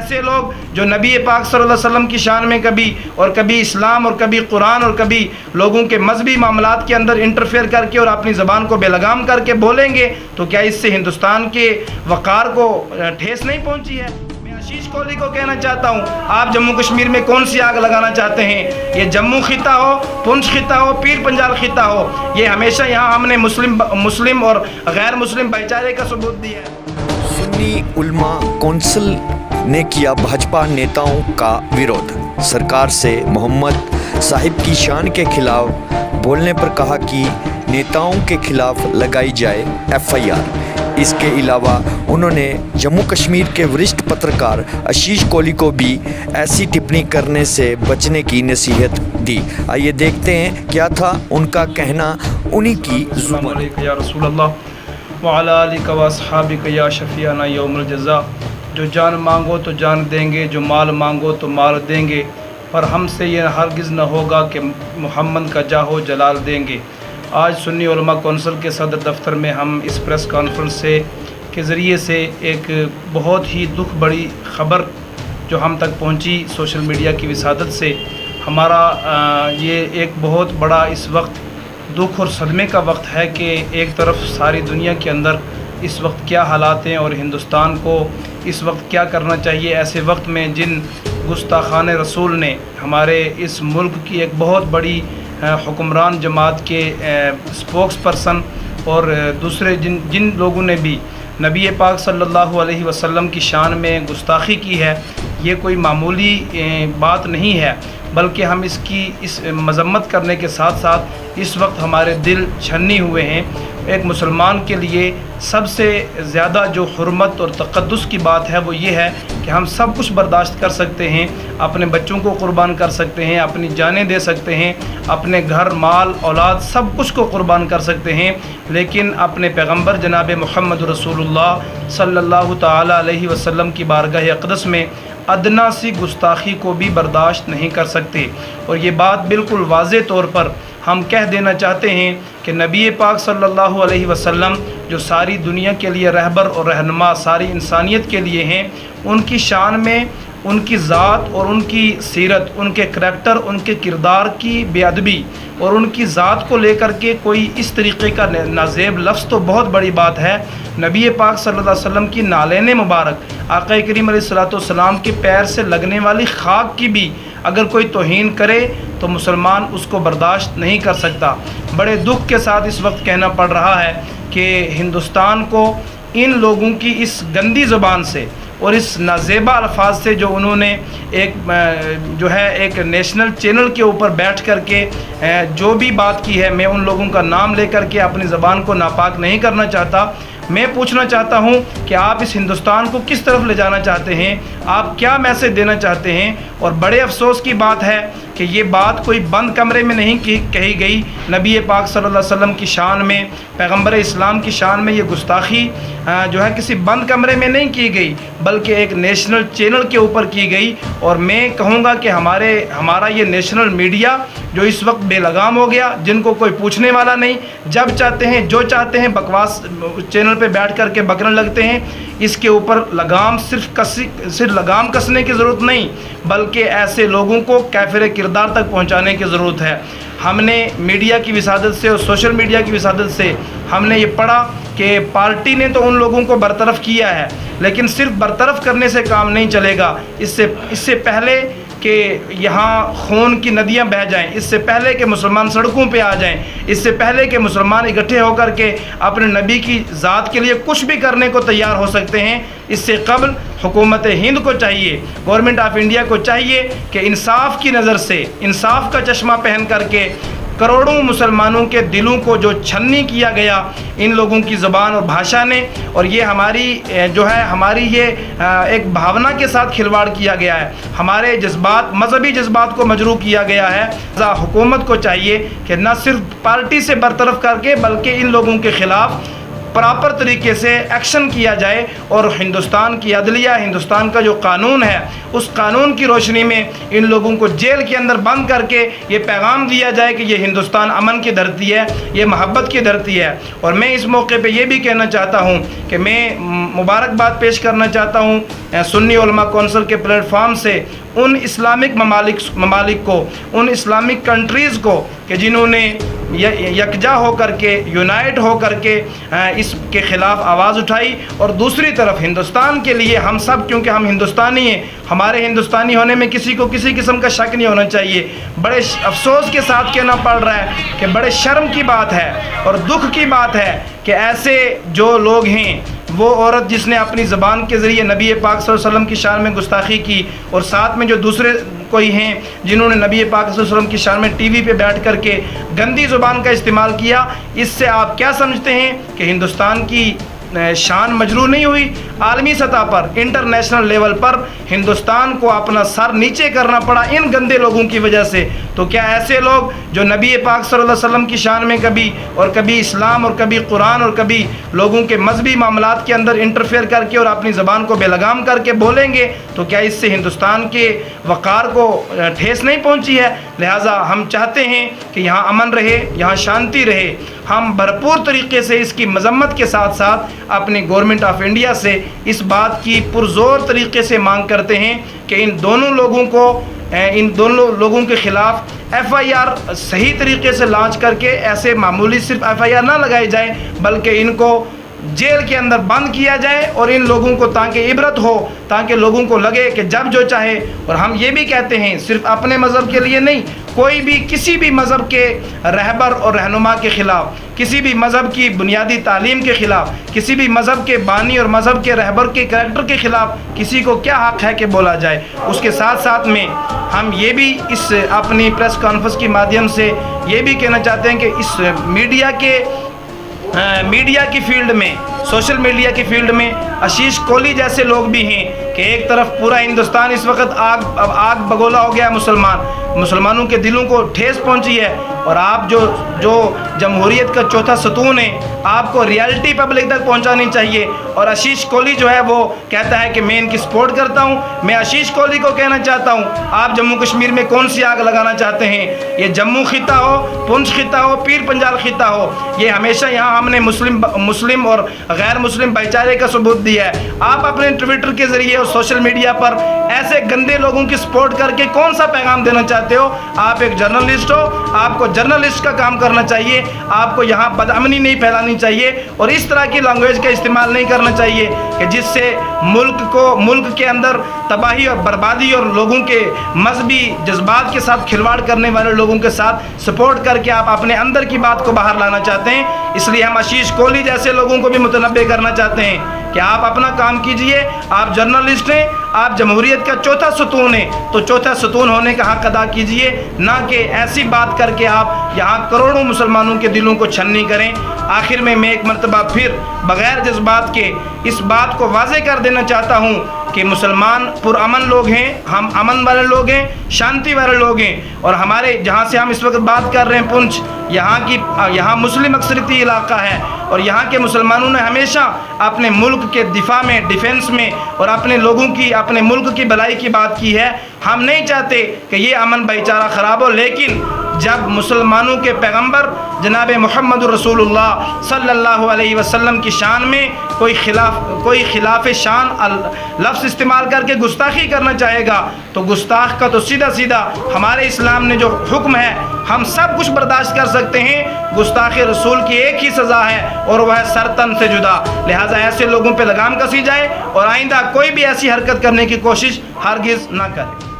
ایسے لوگ جو نبی پاک صلی اللہ علیہ وسلم کی شان میں کبھی اسلام اور کبھی قرآن اور کبھی لوگوں کے مذہبی معاملات کے اندر انٹرفیئر کر کے اور اپنی زبان کو بے لگام کر کے بولیں گے تو کیا اس سے ہندوستان کے وقار کو ٹھیس نہیں پہنچی ہے؟ میں آشیش کوہلی کو کہنا چاہتا ہوں، آپ جموں کشمیر میں کون سی آگ لگانا چاہتے ہیں؟ یہ جموں خطہ ہو، پونچھ خطہ ہو، پیر پنجال خطہ ہو، یہ ہمیشہ یہاں ہم نے مسلم اور غیر مسلم بھائی چارے کا ثبوت دیا ہے۔ سنی علماء کونسل نے کیا بھاجپا نیتاؤں کا ویرودھ، سرکار سے محمد صاحب کی شان کے خلاف بولنے پر کہا کہ نیتاؤں کے خلاف لگائی جائے FIR۔ اس کے علاوہ انہوں نے جموں کشمیر کے وریشٹھ پترکار آشیش کوہلی کو بھی ایسی ٹپنی کرنے سے بچنے کی نصیحت دی۔ آئیے دیکھتے ہیں کیا تھا ان کا کہنا انہی کی زبان۔ یا رسول اللہ وعلی آلک و اصحابک یا شفیعنا یوم الجزا۔ جو جان مانگو تو جان دیں گے، جو مال مانگو تو مال دیں گے، پر ہم سے یہ ہرگز نہ ہوگا کہ محمد کا جاہ و جلال دیں گے۔ آج سنی علماء کونسل کے صدر دفتر میں ہم اس پریس کانفرنس کے ذریعے سے ایک بہت ہی دکھ بڑی خبر جو ہم تک پہنچی سوشل میڈیا کی وسادت سے، ہمارا یہ ایک بہت بڑا اس وقت دکھ اور صدمے کا وقت ہے کہ ایک طرف ساری دنیا کے اندر اس وقت کیا حالات ہیں اور ہندوستان کو اس وقت کیا کرنا چاہیے ایسے وقت میں جن گستاخان رسول نے ہمارے اس ملک کی ایک بہت بڑی حکمران جماعت کے اسپوکس پرسن اور دوسرے جن لوگوں نے بھی نبی پاک صلی اللہ علیہ وسلم کی شان میں گستاخی کی ہے، یہ کوئی معمولی بات نہیں ہے، بلکہ ہم اس مذمت کرنے کے ساتھ ساتھ اس وقت ہمارے دل چھنی ہوئے ہیں۔ ایک مسلمان کے لیے سب سے زیادہ جو حرمت اور تقدس کی بات ہے وہ یہ ہے کہ ہم سب کچھ برداشت کر سکتے ہیں، اپنے بچوں کو قربان کر سکتے ہیں، اپنی جانیں دے سکتے ہیں، اپنے گھر مال اولاد سب کچھ کو قربان کر سکتے ہیں، لیکن اپنے پیغمبر جناب محمد رسول اللہ صلی اللہ تعالی علیہ وسلم کی بارگاہ اقدس میں ادنا سی گستاخی کو بھی برداشت نہیں کر سکتے۔ اور یہ بات بالکل واضح طور پر ہم کہہ دینا چاہتے ہیں کہ نبی پاک صلی اللہ علیہ وسلم جو ساری دنیا کے لیے رہبر اور رہنما ساری انسانیت کے لیے ہیں، ان کی شان میں ان کی ذات اور ان کی سیرت، ان کے کریکٹر، ان کے کردار کی بے ادبی اور ان کی ذات کو لے کر کے کوئی اس طریقے کا نازیب لفظ تو بہت بڑی بات ہے۔ نبی پاک صلی اللہ علیہ وسلم کی نالین مبارک، آقا کریم علیہ السلام کے پیر سے لگنے والی خاک کی بھی اگر کوئی توہین کرے تو مسلمان اس کو برداشت نہیں کر سکتا۔ بڑے دکھ کے ساتھ اس وقت کہنا پڑ رہا ہے کہ ہندوستان کو ان لوگوں کی اس گندی زبان سے اور اس نازیبا الفاظ سے جو انہوں نے ایک نیشنل چینل کے اوپر بیٹھ کر کے جو بھی بات کی ہے، میں ان لوگوں کا نام لے کر کے اپنی زبان کو ناپاک نہیں کرنا چاہتا۔ میں پوچھنا چاہتا ہوں کہ آپ اس ہندوستان کو کس طرف لے جانا چاہتے ہیں، آپ کیا میسج دینا چاہتے ہیں؟ اور بڑے افسوس کی بات ہے کہ یہ بات کوئی بند کمرے میں نہیں کہی گئی، نبی پاک صلی اللہ علیہ وسلم کی شان میں، پیغمبر اسلام کی شان میں یہ گستاخی کسی بند کمرے میں نہیں کی گئی بلکہ ایک نیشنل چینل کے اوپر کی گئی۔ اور میں کہوں گا کہ ہمارا یہ نیشنل میڈیا جو اس وقت بے لگام ہو گیا، جن کو کوئی پوچھنے والا نہیں، جب چاہتے ہیں جو چاہتے ہیں بکواس چینل پہ بیٹھ کر کے بکنے لگتے ہیں۔ اس کے اوپر صرف لگام کسنے کی ضرورت نہیں بلکہ ایسے لوگوں کو کافر کردار تک پہنچانے کی ضرورت ہے۔ ہم نے میڈیا کی وسادت سے اور سوشل میڈیا کی وسادت سے ہم نے یہ پڑھا کہ پارٹی نے تو ان لوگوں کو برطرف کیا ہے، لیکن صرف برطرف کرنے سے کام نہیں چلے گا۔ اس سے پہلے کہ یہاں خون کی ندیاں بہہ جائیں، اس سے پہلے کہ مسلمان سڑکوں پہ آ جائیں، اس سے پہلے کہ مسلمان اکٹھے ہو کر کے اپنے نبی کی ذات کے لیے کچھ بھی کرنے کو تیار ہو سکتے ہیں، اس سے قبل حکومت ہند کو چاہیے، گورنمنٹ آف انڈیا کو چاہیے کہ انصاف کی نظر سے، انصاف کا چشمہ پہن کر کے کروڑوں مسلمانوں کے دلوں کو جو چھنی کیا گیا ان لوگوں کی زبان اور بھاشا نے، اور یہ ہماری یہ ایک بھاونا کے ساتھ کھلواڑ کیا گیا ہے، ہمارے جذبات، مذہبی جذبات کو مجروح کیا گیا ہے۔ حکومت کو چاہیے کہ نہ صرف پارٹی سے برطرف کر کے بلکہ ان لوگوں کے خلاف پراپر طریقے سے ایکشن کیا جائے اور ہندوستان کی عدلیہ، ہندوستان کا جو قانون ہے اس قانون کی روشنی میں ان لوگوں کو جیل کے اندر بند کر کے یہ پیغام دیا جائے کہ یہ ہندوستان امن کی دھرتی ہے، یہ محبت کی دھرتی ہے۔ اور میں اس موقع پہ یہ بھی کہنا چاہتا ہوں کہ میں مبارکباد پیش کرنا چاہتا ہوں سنی علماء کونسل کے پلیٹ فارم سے ان اسلامک ممالک کو، ان اسلامک کنٹریز کو کہ جنہوں نے یکجا ہو کر کے، یونائٹ ہو کر کے اس کے خلاف آواز اٹھائی، اور دوسری طرف ہندوستان کے لیے ہم سب، کیونکہ ہم ہندوستانی ہیں، ہمارے ہندوستانی ہونے میں کسی کو کسی قسم کا شک نہیں ہونا چاہیے۔ بڑے افسوس کے ساتھ کہنا پڑ رہا ہے کہ بڑے شرم کی بات ہے اور دکھ کی بات ہے کہ ایسے جو لوگ ہیں، وہ عورت جس نے اپنی زبان کے ذریعے نبی پاک صلی اللہ علیہ وسلم کی شان میں گستاخی کی، اور ساتھ میں جو دوسرے کوئی ہیں جنہوں نے نبی پاک صلی اللہ علیہ وسلم کی شان میں ٹی وی پہ بیٹھ کر کے گندی زبان کا استعمال کیا، اس سے آپ کیا سمجھتے ہیں کہ ہندوستان کی شان مجروح نہیں ہوئی؟ عالمی سطح پر، انٹرنیشنل لیول پر ہندوستان کو اپنا سر نیچے کرنا پڑا ان گندے لوگوں کی وجہ سے۔ تو کیا ایسے لوگ جو نبی پاک صلی اللہ علیہ وسلم کی شان میں کبھی اسلام اور کبھی قرآن اور کبھی لوگوں کے مذہبی معاملات کے اندر انٹرفیئر کر کے اور اپنی زبان کو بے لگام کر کے بولیں گے، تو کیا اس سے ہندوستان کے وقار کو ٹھیس نہیں پہنچی ہے؟ لہٰذا ہم چاہتے ہیں کہ یہاں امن رہے، یہاں شانتی رہے۔ ہم بھرپور طریقے سے اس کی مذمت کے ساتھ ساتھ اپنی گورنمنٹ آف انڈیا سے اس بات کی پرزور طریقے سے مانگ کرتے ہیں کہ ان دونوں لوگوں کے خلاف ایف آئی آر صحیح طریقے سے لانچ کر کے، ایسے معمولی صرف ایف آئی آر نہ لگائی جائے بلکہ ان کو جیل کے اندر بند کیا جائے، اور ان لوگوں کو تاکہ عبرت ہو، تاکہ لوگوں کو لگے کہ جب جو چاہے۔ اور ہم یہ بھی کہتے ہیں صرف اپنے مذہب کے لیے نہیں، کوئی بھی کسی بھی مذہب کے رہبر اور رہنما کے خلاف، کسی بھی مذہب کی بنیادی تعلیم کے خلاف، کسی بھی مذہب کے بانی اور مذہب کے رہبر کے کریکٹر کے خلاف کسی کو کیا حق ہے کہ بولا جائے۔ اس کے ساتھ ساتھ میں ہم یہ بھی اس اپنی پریس کانفرنس کے مادھیم سے یہ بھی کہنا چاہتے ہیں کہ اس میڈیا کی فیلڈ میں، سوشل میڈیا کی فیلڈ میں آشیش کوہلی جیسے لوگ بھی ہیں کہ ایک طرف پورا ہندوستان اس وقت آگ بگولا ہو گیا ہے، مسلمانوں کے دلوں کو ٹھیس پہنچی ہے، اور آپ جو جمہوریت کا چوتھا ستون ہے، آپ کو ریالٹی پبلک تک پہنچانی چاہیے۔ اور آشیش کوہلی جو ہے وہ کہتا ہے کہ میں ان کی سپورٹ کرتا ہوں۔ میں آشیش کوہلی کو کہنا چاہتا ہوں، آپ جموں کشمیر میں کون سی آگ لگانا چاہتے ہیں؟ یہ جموں خطہ ہو، پونچھ خطہ ہو، پیر پنجال خطہ ہو، یہ ہمیشہ یہاں ہم نے مسلم اور غیر مسلم بھائی چارے کا ثبوت دیا ہے۔ آپ اپنے ٹویٹر کے ذریعے اور سوشل میڈیا پر ایسے گندے لوگوں کی سپورٹ کر کے کون سا پیغام دینا چاہتے ہو؟ آپ ایک جرنلسٹ ہو، آپ کو جرنلسٹ کا کام کرنا چاہیے، آپ کو یہاں بدامنی نہیں پھیلانی چاہیے، اور اس طرح کی لینگویج کا استعمال نہیں کرنا چاہیے کہ جس سے ملک کے اندر تباہی اور بربادی اور لوگوں کے مذہبی جذبات کے ساتھ کھلواڑ کرنے والے لوگوں کے ساتھ سپورٹ کر کے آپ اپنے اندر کی بات کو باہر لانا چاہتے ہیں۔ اس لیے ہم آشیش کوہلی جیسے لوگوں کو بھی متنبہ کرنا چاہتے ہیں کہ آپ اپنا کام کیجئے، آپ جرنلسٹ ہیں، آپ جمہوریت کا چوتھا ستون ہیں، تو چوتھا ستون ہونے کا حق ادا کیجئے، نہ کہ ایسی بات کر کے آپ یہاں کروڑوں مسلمانوں کے دلوں کو چھننی کریں۔ آخر میں ایک مرتبہ پھر بغیر جذبات کے اس بات کو واضح کر دینا چاہتا ہوں کہ مسلمان پرامن لوگ ہیں، ہم امن والے لوگ ہیں، شانتی والے لوگ ہیں، اور ہمارے جہاں سے ہم اس وقت بات کر رہے ہیں پونچھ، یہاں مسلم اکثریتی علاقہ ہے، اور یہاں کے مسلمانوں نے ہمیشہ اپنے ملک کے دفاع میں، ڈیفنس میں، اور اپنے لوگوں کی، اپنے ملک کی بھلائی کی بات کی ہے۔ ہم نہیں چاہتے کہ یہ امن بھائی چارہ خراب ہو، لیکن جب مسلمانوں کے پیغمبر جناب محمد رسول اللہ صلی اللہ علیہ وسلم کی شان میں کوئی خلاف شان لفظ استعمال کر کے گستاخی کرنا چاہے گا، تو گستاخ کا تو سیدھا ہمارے اسلام نے جو حکم ہے ہم سب کچھ برداشت کر سکتے ہیں، گستاخ رسول کی ایک ہی سزا ہے اور وہ ہے سر تن سے جدا۔ لہٰذا ایسے لوگوں پہ لگام کسی جائے اور آئندہ کوئی بھی ایسی حرکت کرنے کی کوشش ہرگز نہ کرے۔